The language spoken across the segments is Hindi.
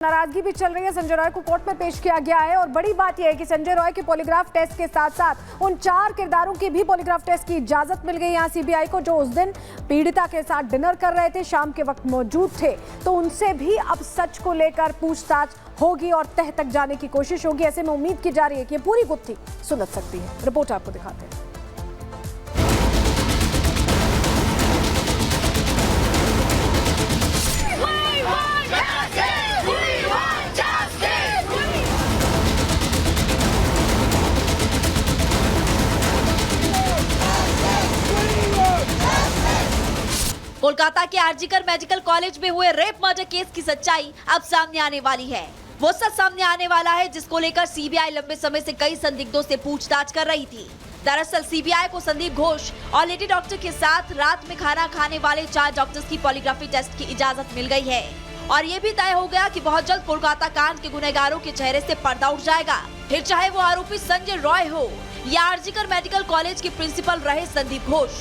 नाराजगी भी चल रही है। संजय रॉय को कोर्ट में पेश किया गया है और बड़ी बात यह है कि संजय रॉय के पॉलीग्राफ टेस्ट के साथ साथ उन 4 किरदारों की भी पॉलीग्राफ टेस्ट की इजाजत मिल गई यहाँ सीबीआई को, जो उस दिन पीड़िता के साथ डिनर कर रहे थे, शाम के वक्त मौजूद थे। तो उनसे भी अब सच को लेकर पूछताछ होगी और तह तक जाने की कोशिश होगी। ऐसे में उम्मीद की जा रही है कि ये पूरी गुत्थी सुलझ सकती है। रिपोर्ट आपको दिखाते हैं। कोलकाता के आरजीकर मेडिकल कॉलेज में हुए रेप मर्डर केस की सच्चाई अब सामने आने वाली है। वो सच सामने आने वाला है जिसको लेकर सीबीआई लंबे समय से कई संदिग्धों से पूछताछ कर रही थी। दरअसल सीबीआई को संदीप घोष और लेडी डॉक्टर के साथ रात में खाना खाने वाले 4 डॉक्टर्स की पॉलीग्राफी टेस्ट की इजाजत मिल गई है और ये भी तय हो गया कि बहुत जल्द कोलकाता कांड के गुनहगारों के चेहरे से पर्दा उठ जाएगा, फिर चाहे वो आरोपी संजय रॉय हो या आरजीकर मेडिकल कॉलेज के प्रिंसिपल रहे संदीप घोष।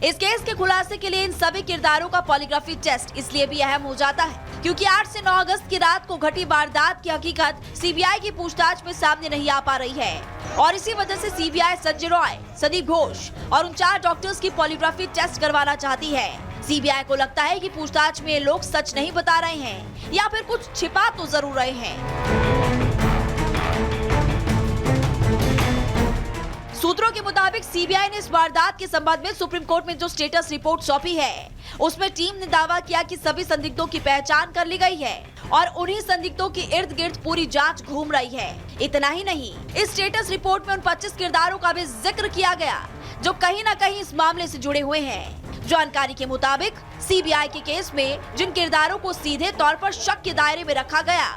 इस केस के खुलासे के लिए इन सभी किरदारों का पॉलीग्राफी टेस्ट इसलिए भी अहम हो जाता है क्योंकि 8 से 9 अगस्त की रात को घटी वारदात की हकीकत सीबीआई की पूछताछ में सामने नहीं आ पा रही है और इसी वजह से सीबीआई संजय रॉय, संदीप घोष और उन 4 डॉक्टर्स की पॉलीग्राफी टेस्ट करवाना चाहती है। सीबीआई को लगता है कि पूछताछ में ये लोग सच नहीं बता रहे हैं या फिर कुछ छिपा तो जरूर रहे हैं। सूत्रों के मुताबिक सीबीआई ने इस वारदात के संबंध में सुप्रीम कोर्ट में जो स्टेटस रिपोर्ट सौंपी है उसमें टीम ने दावा किया कि सभी संदिग्धों की पहचान कर ली गई है और उन्हीं संदिग्धों के इर्द गिर्द पूरी जांच घूम रही है। इतना ही नहीं, इस स्टेटस रिपोर्ट में उन 25 किरदारों का भी जिक्र किया गया जो कहीं न कहीं इस मामले से जुड़े हुए हैं। जानकारी के मुताबिक सीबीआई के केस में जिन किरदारों को सीधे तौर पर शक के दायरे में रखा गया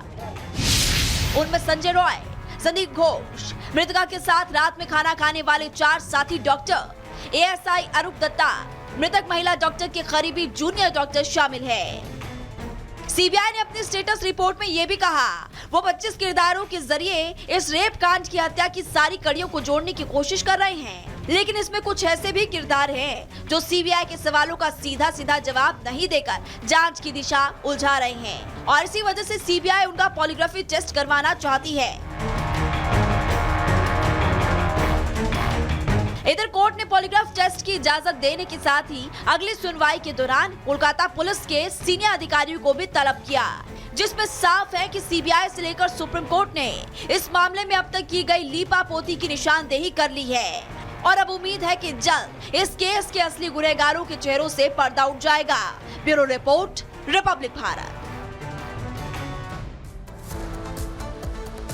उनमें संजय रॉय, संदीप घोष, मृतका के साथ रात में खाना खाने वाले 4 साथी डॉक्टर, एएसआई अरूप दत्ता, मृतक महिला डॉक्टर के करीबी जूनियर डॉक्टर शामिल है। सीबीआई ने अपनी स्टेटस रिपोर्ट में ये भी कहा वो 25 किरदारों के जरिए इस रेप कांड की हत्या की सारी कड़ियों को जोड़ने की कोशिश कर रहे हैं, लेकिन इसमें कुछ ऐसे भी किरदार हैं जो सीबीआई के सवालों का सीधा सीधा जवाब नहीं देकर जांच की दिशा उलझा रहे हैं और इसी वजह से सीबीआई उनका पॉलीग्राफी टेस्ट करवाना चाहती है। इधर कोर्ट ने पॉलीग्राफ टेस्ट की इजाजत देने के साथ ही अगली सुनवाई के दौरान कोलकाता पुलिस के सीनियर अधिकारियों को भी तलब किया, जिसमें साफ है कि सीबीआई से लेकर सुप्रीम कोर्ट ने इस मामले में अब तक की गई लीपापोती की निशानदेही कर ली है और अब उम्मीद है कि जल्द इस केस के असली गुनहगारों के चेहरों से पर्दा उठ जाएगा। Bureau report, Republic Bharat.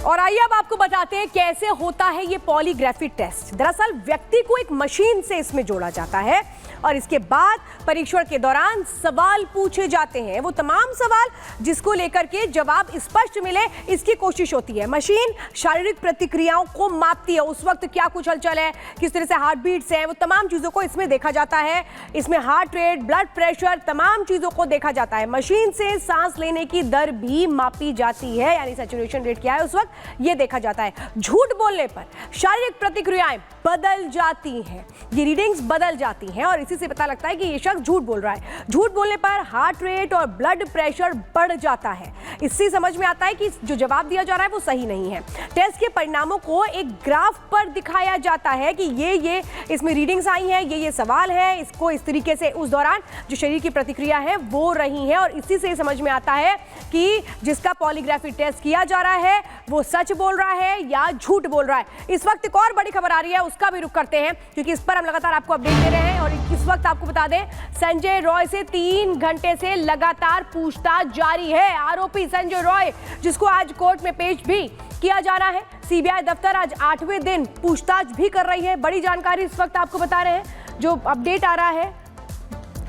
और आइए अब आपको बताते हैं कैसे होता है ये पॉलीग्राफी टेस्ट। दरअसल व्यक्ति को एक मशीन से इसमें जोड़ा जाता है और इसके बाद परीक्षण के दौरान सवाल पूछे जाते हैं। वो तमाम सवाल जिसको लेकर के जवाब स्पष्ट मिले इसकी कोशिश होती है। मशीन शारीरिक प्रतिक्रियाओं को मापती है, उस वक्त क्या कुछ हलचल है, किस तरह से हार्ट बीट्स हैं, वो तमाम चीज़ों को इसमें देखा जाता है। इसमें हार्ट रेट, ब्लड प्रेशर, तमाम चीज़ों को देखा जाता है। मशीन से सांस लेने की दर भी मापी जाती है, यानी सैचुरेशन रेट क्या है उस वक्त ये देखा जाता है। झूठ बोलने पर शारीरिक प्रतिक्रियाएं बदल जाती हैं, ये रीडिंग्स बदल जाती हैं और इसी से पता लगता है कि ये शख्स झूठ बोल रहा है। झूठ बोलने पर हार्ट रेट और ब्लड प्रेशर बढ़ जाता है। इससे समझ में आता है कि जो जवाब दिया जा रहा है वो सही नहीं है। टेस्ट के परिणामों को एक ग्राफ पर दिखाया जाता है कि ये इसमें रीडिंग्स आई हैं, ये सवाल है, इसको इस तरीके से उस दौरान जो शरीर की प्रतिक्रिया है वो रही है और इसी से समझ में आता है कि जिसका पॉलीग्राफी टेस्ट किया जा रहा है वो सच बोल रहा है या झूठ बोल रहा है। इस वक्त एक और बड़ी खबर आ रही है, उसका भी रुख करते हैं क्योंकि इस पर हम लगातार आपको अपडेट दे रहे हैं और इस वक्त आपको बता दें संजय रॉय से 3 घंटे से लगातार पूछताछ जारी है। आरोपी संजय रॉय जिसको आज कोर्ट में पेश भी किया जाना है। सीबीआई दफ्तर आज 8वें दिन पूछताछ भी कर रही है। बड़ी जानकारी इस वक्त आपको बता रहे हैं, जो अपडेट आ रहा है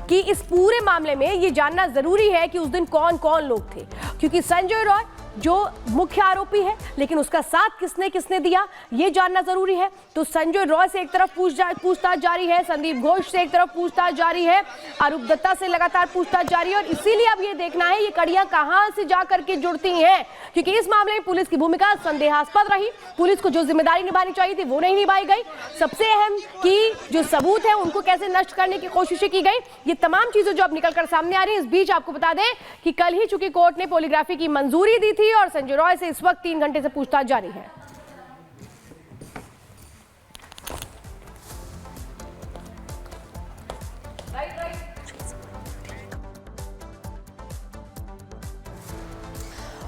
कि इस पूरे मामले में ये जानना जरूरी है कि उस दिन कौन कौन लोग थे, क्योंकि संजय रॉय जो मुख्य आरोपी है, लेकिन उसका साथ किसने दिया ये जानना जरूरी है। तो संजय रॉय से एक तरफ पूछताछ जारी है, संदीप घोष से एक तरफ पूछताछ जारी है, अरूप दत्ता से लगातार पूछताछ जारी है और इसीलिए अब ये देखना है ये कड़ियां कहां से जा करके जुड़ती हैं, क्योंकि इस मामले में पुलिस की भूमिका संदेहास्पद रही। पुलिस को जो जिम्मेदारी निभानी चाहिए थी वो नहीं निभाई गई। सबसे अहम कि जो सबूत है उनको कैसे नष्ट करने की कोशिशें की गई, ये तमाम चीजें जो अब निकलकर सामने आ रही है। इस बीच आपको बता दें कि कल ही चूंकि कोर्ट ने पॉलीग्राफी की मंजूरी दी थी और संजय रॉय से इस वक्त 3 घंटे से पूछताछ जारी है।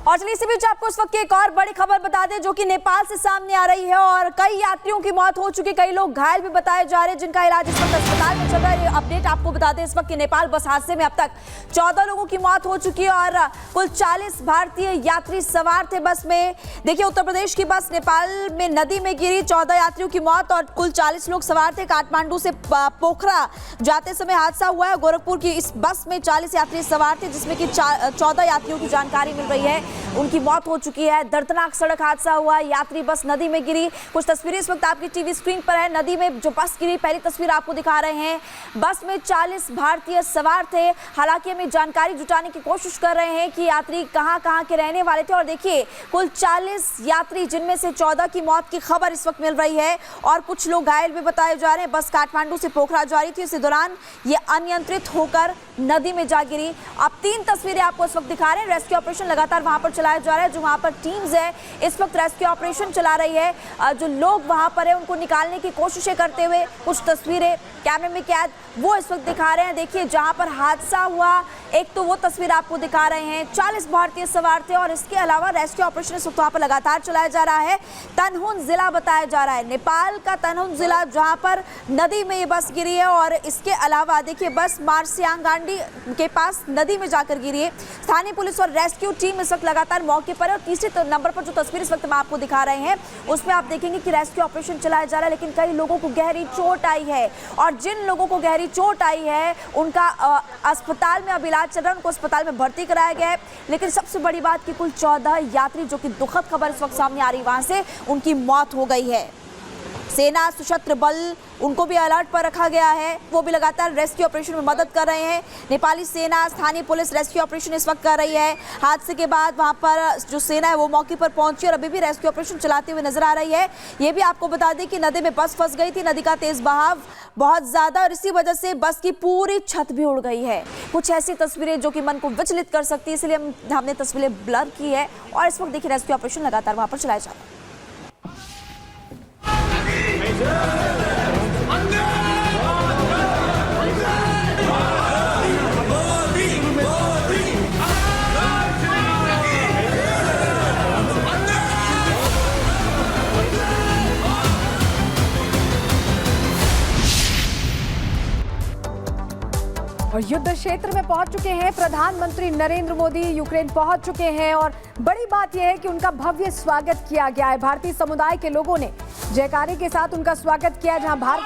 और चलिए इसी बीच आपको इस वक्त की एक और बड़ी खबर बता दें जो कि नेपाल से सामने आ रही है और कई यात्रियों की मौत हो चुकी, कई लोग घायल भी बताए जा रहे हैं जिनका इलाज इस वक्त अस्पताल में चल रहा है। ये अपडेट आपको बता दें इस वक्त की नेपाल बस हादसे में अब तक 14 लोगों की मौत हो चुकी है और कुल 40 भारतीय यात्री सवार थे बस में। देखिए उत्तर प्रदेश की बस नेपाल में नदी में गिरी, 14 यात्रियों की मौत और कुल 40 लोग सवार थे। काठमांडू से पोखरा जाते समय हादसा हुआ है। गोरखपुर की इस बस में 40 यात्री सवार थे जिसमें कि 14 यात्रियों की जानकारी मिल रही है, उनकी मौत हो चुकी है। दर्दनाक सड़क हादसा हुआ, यात्री बस नदी में गिरी। कुछ तस्वीरें इस वक्त आपकी टीवी स्क्रीन पर है। नदी में जो बस गिरी, पहली तस्वीर आपको दिखा रहे हैं। बस में 40 भारतीय सवार थे। हालांकि हमें जानकारी जुटाने की कोशिश कर रहे हैं कि यात्री कहां के रहने वाले थे और देखिए कुल 40 यात्री जिनमें से 14 की मौत की खबर इस वक्त मिल रही है और कुछ लोग घायल भी बताए जा रहे हैं। बस काठमांडू से पोखरा जा रही थी, इसी दौरान ये अनियंत्रित होकर नदी में जा गिरी। अब 3 तस्वीरें आपको इस वक्त दिखा रहे हैं। रेस्क्यू ऑपरेशन लगातार वहां पर चलाया जा रहा है, जो वहां पर टीम्स है इस वक्त रेस्क्यू ऑपरेशन चला रही है। जो लोग वहां पर है उनको निकालने की कोशिशें करते हुए कुछ तस्वीरें कैमरे में कैद वो इस वक्त दिखा रहे हैं। देखिए जहां पर हादसा हुआ, एक तो वो तस्वीर आपको दिखा रहे हैं। 40 भारतीय सवार थे और इसके अलावा रेस्क्यू ऑपरेशन इस वक्त वहां पर लगातार चलाया जा रहा है। तनहुन जिला बताया जा रहा है, नेपाल का तनहुन जिला, जहां पर नदी में ये बस गिरी है और इसके अलावा देखिए बस मार्सियांगांडी के पास नदी में जाकर गिरी है। स्थानीय पुलिस और रेस्क्यू टीम इस वक्त लगातार मौके पर है और तीसरे नंबर पर जो तस्वीर इस वक्त हम आपको दिखा रहे हैं उसमें आप देखेंगे कि रेस्क्यू ऑपरेशन चलाया जा रहा है, लेकिन कई लोगों को गहरी चोट आई है और जिन लोगों को गहरी चोट आई है उनका अस्पताल में अब इलाज चल रहा है, उनको अस्पताल में भर्ती कराया गया है। लेकिन सबसे बड़ी बात कि कुल 14 यात्री, जो कि दुखद खबर इस वक्त सामने आ रही वहां से, उनकी मौत हो गई है। सेना, सशस्त्र बल, उनको भी अलर्ट पर रखा गया है, वो भी लगातार रेस्क्यू ऑपरेशन में मदद कर रहे हैं। नेपाली सेना, स्थानीय पुलिस रेस्क्यू ऑपरेशन इस वक्त कर रही है। हादसे के बाद वहां पर जो सेना है वो मौके पर पहुंची और अभी भी रेस्क्यू ऑपरेशन चलाते हुए नजर आ रही है। ये भी आपको बता दें कि नदी में बस फंस गई थी, नदी का तेज बहाव बहुत ज्यादा और इसी वजह से बस की पूरी छत भी उड़ गई है। कुछ ऐसी तस्वीरें जो कि मन को विचलित कर सकती है, इसलिए हमने तस्वीरें ब्लर की है और इस वक्त देखिए रेस्क्यू ऑपरेशन लगातार वहां पर चलाया जा रहा है। और युद्ध क्षेत्र में पहुंच चुके हैं प्रधानमंत्री नरेंद्र मोदी। यूक्रेन पहुंच चुके हैं और बड़ी बात यह है कि उनका भव्य स्वागत किया गया है। भारतीय समुदाय के लोगों ने जयकारे के साथ उनका स्वागत किया, जहां भारत